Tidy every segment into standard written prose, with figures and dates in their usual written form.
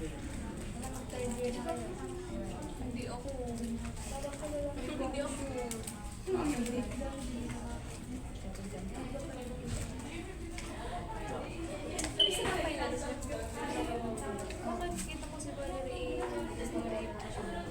Third year na kayo. Hindi ako. Hindi ako. Isa na kayo na Bakit kita ko si Valerie tapos nag-live na siya.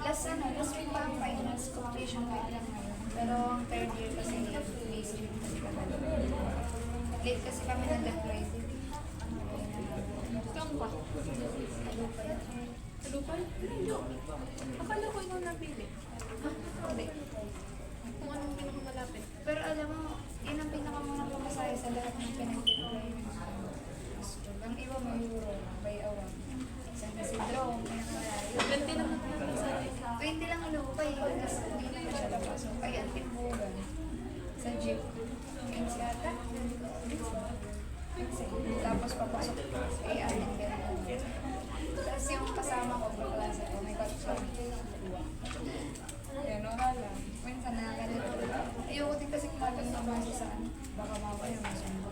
Last week pa ang finals, completion week lang ngayon. Pero ang third year kasi basic kasi kami. Late kasi kami nag-deploy. Saan pa? Alupay. Alupay? Hindi. Akala ko ikaw napili. Hindi. Kung anong pinakamalapit. Pero alam mo, yun ang pinakamunang pumasaya sa lahat ng pinag-deploy. Ang iba may Euro, may awang. San Isidro, ang pinakamalayo. 20 naman naman sa akin. 20 lang Alupay, kasi hindi naman siya napasok. Ay, Antipolo. Sa jeep. 15 yata. 15. Tapos papasok ay amin ganun. Tapos yung kasama ko, kaklase ko, may katsusan. Yan, wala lang. Minsan nakakalito. Ayoko din kasi kumagal ng base sa ano. Baka mawala yung masundo.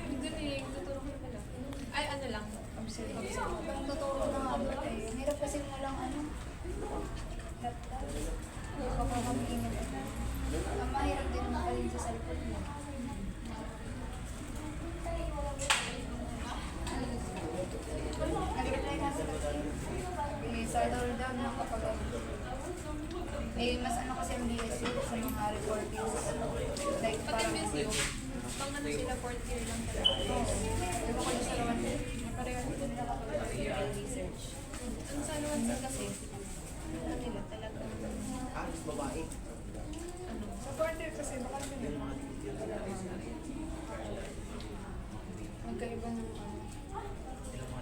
Ang galing. Tuturo ko pala. Ay, ano lang. Observe. Ang tuturo na nga ba eh. Ang hirap kasi mo lang ano. Laptop. Kapapamingin. Ang mahirap din makalin sa cellphone mo. Nag-reply nga sa kasi. Sa down na kapag mas ano kasi ang BSC sa mga reportings. Like Pag parang MSU, pang ano sila, 4th year lang talaga. Diba ko yung sa lawan din? Pareho din nila kapag research. Ano sa Anuansa kasi, ano nila talagang, Babae. ano, Sa quarter kasi baka naman magkaiba ng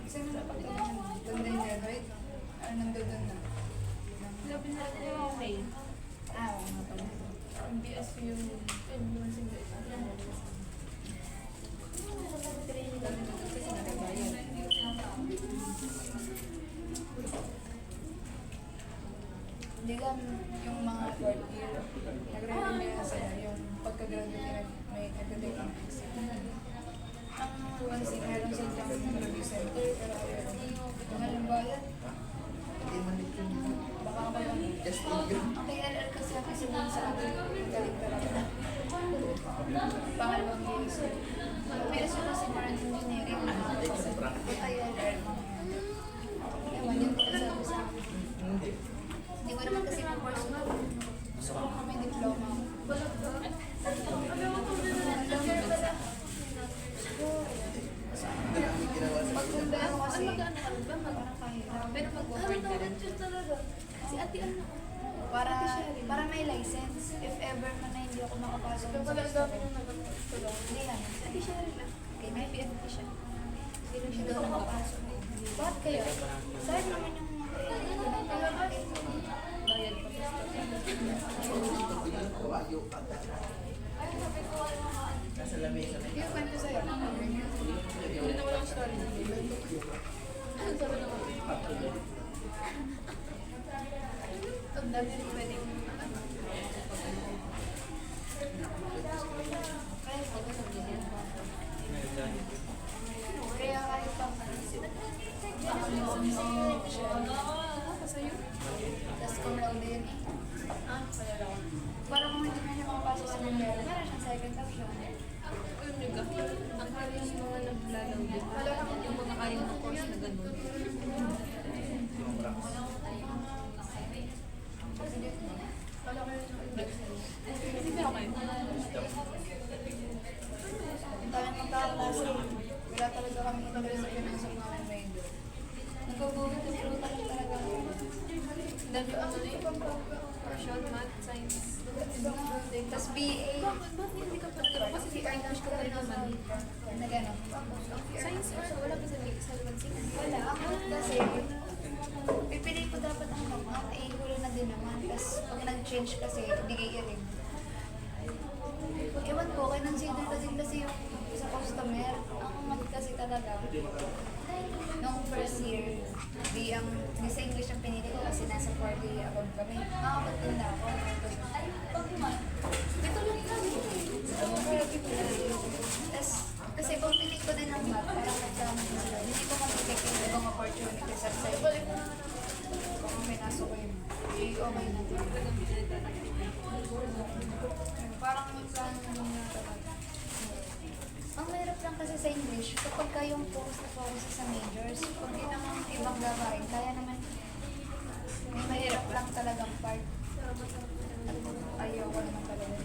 isa na napagtanong doon din yan, right? Ano nandun na? labi na ako May. Oo nga pala. Ang BSU yung, ayun, naman sila. Kasi nakabayan. Hindi lang yung mga fourth year, nagre-review na sila yung pagka-graduate may nag-take ang exam. Ang once in meron silang review center, pero mahal ang bayad. Baka ako lang. Just in Ang KLL kasi ang isipan sa akin, galing talaga. Pangalawang years. May aso kasi marine engineering. KLL. Ewan, yun ko sabi sa akin. Hindi ko naman kasi ng course na. Gusto ko kami diploma. Pagkunda ako kasi, Ano ka ba? parang kahirap. Pero mag-work ka rin. Si ate ano? Para may license. If ever man na hindi ako makapasok sa gusto ko. Hindi yan. Ate Cheryl lang. Okay, may PMT siya. Hindi lang siya doon nakapasok. Bakit kaya? Saan naman yung Bayad pa. Nasa lamesa na yung kwento sa'yo? Hindi na walang story. Ano sabi naman? Ang dami rin pwedeng ano. Kaya sabi sa ganyan. Kaya kahit pa Ako sa'yo? tapos kung round yun eh. Ah, pala lang. Parang kung hindi na siya makapasok sa numero, meron siyang second option. Ayun yung gafit. Ang kaya yung mga naglalaw din. Yung mga kaya ng course na gano'n. Wala ko yung Kasi meron kayo. Ang dami magkakaklase. Wala talaga kami matagal sa pinasok namin major. Nagkagulit na pero talaga. Dami ano na yung short math, science. Tapos BA. Bakit hindi ka pa nagkaroon? Kasi si English ka pa rin naman. Na gano'n. Science or wala ka sa maths? Wala. Ako kasi, pipili ko dapat ang math. Eh, huli na din naman. Tapos pag nag-change kasi, hindi kayo rin. Ewan ko, kaya consider ko din kasi yung sa customer. Ang math kasi talaga. Dahil Nung first year, di sa English ang pinili ko kasi nasa 40 above kami. Makakapunta ako. Dito lang kami. Tapos, kasi kung pinili ko din ang math, parang nagkama ko sila. Hindi ko mag-take yung ibang opportunity sa side. Kung pinasok ko yun, okay na. Parang minsan ang mahirap lang kasi sa English, kapag kayong focus na focus sa majors, kung di naman ibang gawain, kaya naman may mahirap lang talagang part. Ayoko naman talaga.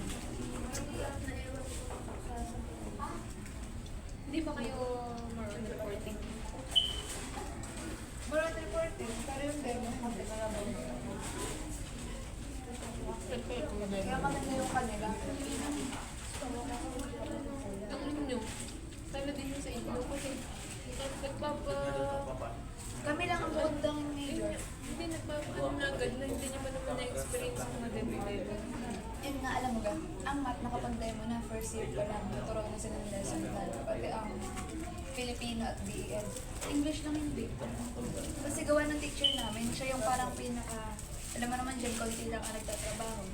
Hindi ba kayo more on reporting? Marat reporting, pero yung demo, hindi talaga. Kaya kami na yung kanila. Ang inyo, tayo din yung sa inyo kasi nagpapa... Kami lang ang buundang major. Hindi nagpapa na agad na hindi niyo pa naman na-experience yung mga demo-demo. Yun nga, alam mo ba, ang math nakapag-demo na first year pa lang, tuturuan na sila ng lesson plan, pati ang Filipino at DEL. English lang hindi. Kasi gawa ng teacher namin, siya yung parang alam mo naman dyan, konti lang ang nagtatrabaho.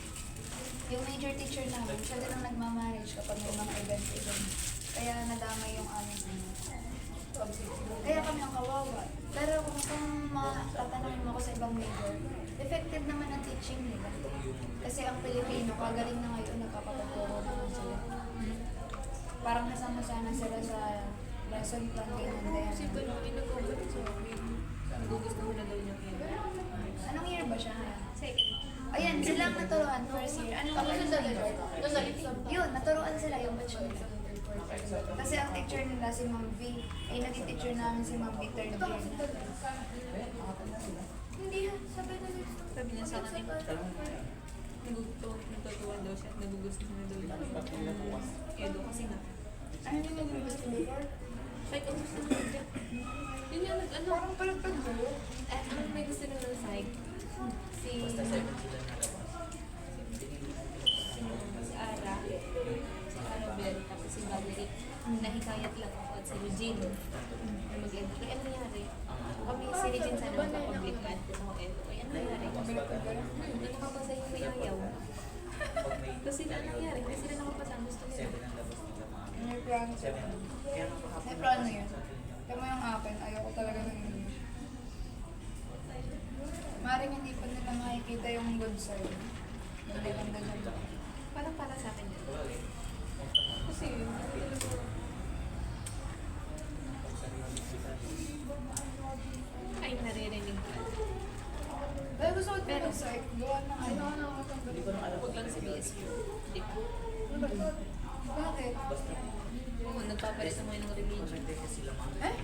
Yung major teacher namin, siya din ang nagmamanage kapag may mga event. Kaya nadamay yung aming kaya kami ang kawawa. Pero kung tatanungin mo ako sa ibang major, effective naman ang teaching nila. Kasi ang Pilipino, kagaling na ngayon, nagkakapagturo naman sila. Parang nasama-sana sila sa lesson plan ganyan Kasi din. ito nung inag-comment sa akin, nagugusto ko na daw niya kayo. Anong year ba siya? Second. Ayan, sila ang naturuan first year. Anong year sa major? Yun, naturuan sila yung batch nila. Kasi ang teacher nila si Ma'am V, ay naging teacher namin si Ma'am V third year na. Hindi ha, Sabi niya sa akin, natutuwan daw siya at nagugusto na daw niya. Edo kasi nga. Ano yung naging gusto before? Psych ang gusto niya dyan. Yun yung nag-ano. Parang palagpag gulo. Ang may gusto nila ng psych. Si Ara. Si Arabel. Tapos si Valerie. Nahikayat lang ako at si Eugene. Na mag-endo. Kaya ano nangyari? Kami si Regine sana magpapublic man. Ako endo. Kaya ano nangyari? Nakapasa yung may ayaw. Tapos sila nangyari. Hindi sila nakapasa. Gusto nila. May plano sila. May plano yun. Kaya mo yung akin, ayoko talaga ng English. Maring hindi pa nila makikita yung good side. Hindi ganda dyan. Parang para sa akin yun. Kasi ay naririnig ko. Pero gusto ko pero psych, gawa ng ano. Huwag lang sa BSU. Hindi po. Bakit? Oo, nagpapalit naman ng religion. Eh?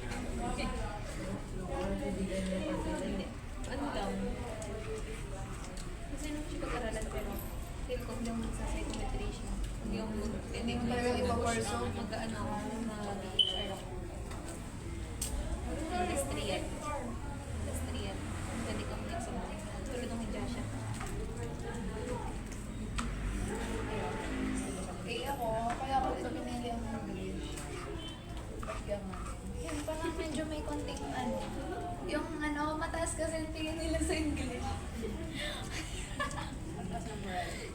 Hindi. Ano lang? Kasi nung siya pag-aralan pero feel ko hindi ako sa psychometry. Hindi ako Hindi mo talaga ipaporso. mag-ano ako, mag-HR ako. Industrial. Industrial. Pwede kang mag-exam. Tulad ng hindi siya. Eh ako, kaya ako ito pinili ang English. Kaya nga. Yun, parang medyo may konting ano. Yung ano, mataas kasi yung tingin nila sa English.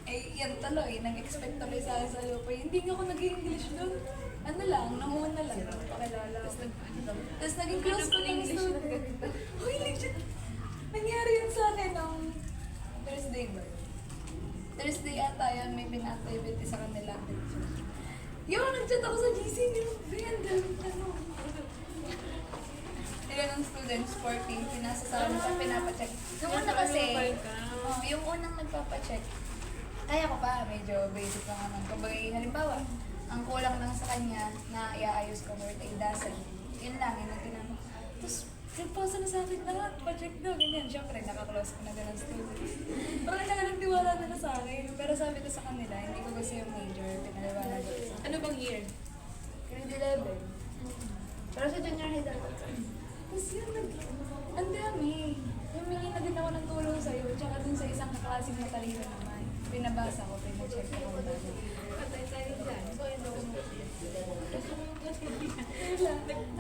Eh, yan tuloy, nag-expect tuloy sa lupa. Hindi nga ako nag-English doon. Ano lang, nanguna lang. Pakilala. Tapos naging close ko ng student. Uy, legit. Nangyari yun sa akin nung Thursday ba? Thursday ata yun, may pina-activity sa kanila. Yung nag-chat ako sa GC, random, ano. Ilan ng students, 40, pinasasama sa pinapacheck. Yung una kasi, yung unang nagpapacheck, kaya ko pa, medyo basic lang naman. Kumbaga, halimbawa, ang kulang lang sa kanya na iaayos ko for 8 dozen. Yun lang, yun ang tinanong. Tapos, nagpasa na sa akin lahat, pa-check daw, ganyan. Siyempre, nakaklose ko na din ang students. Parang nagtiwala na sa akin. Pero sabi ko sa kanila, hindi ko gusto yung major, pinaliwanag ko sa Ano bang year? grade 11. Pero sa junior high ako. Tapos yun, ang dami. Humingi na din ako ng tulong sa'yo, tsaka dun sa isang kaklaseng matalino naman. pinabasa ko, pinacheck ko kung ano. Patay tayo dyan. So, yun ako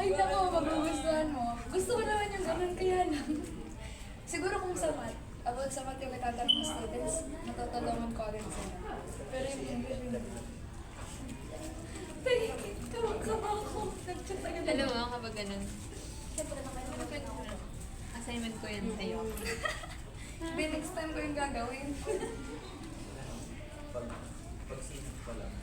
Ay nako, magugustuhan mo. Gusto ko naman yung ganun, kaya lang. Siguro kung sa math, about sa math yung natatanong ng students, natutulungan ko rin sila. Pero yung English, hindi. Kawag-kawa ako. Nag-chat agad. Alam mo, kapag ganun, assignment ko yan sa'yo. Next time ko yung gagawin. Pag sinip pa lang.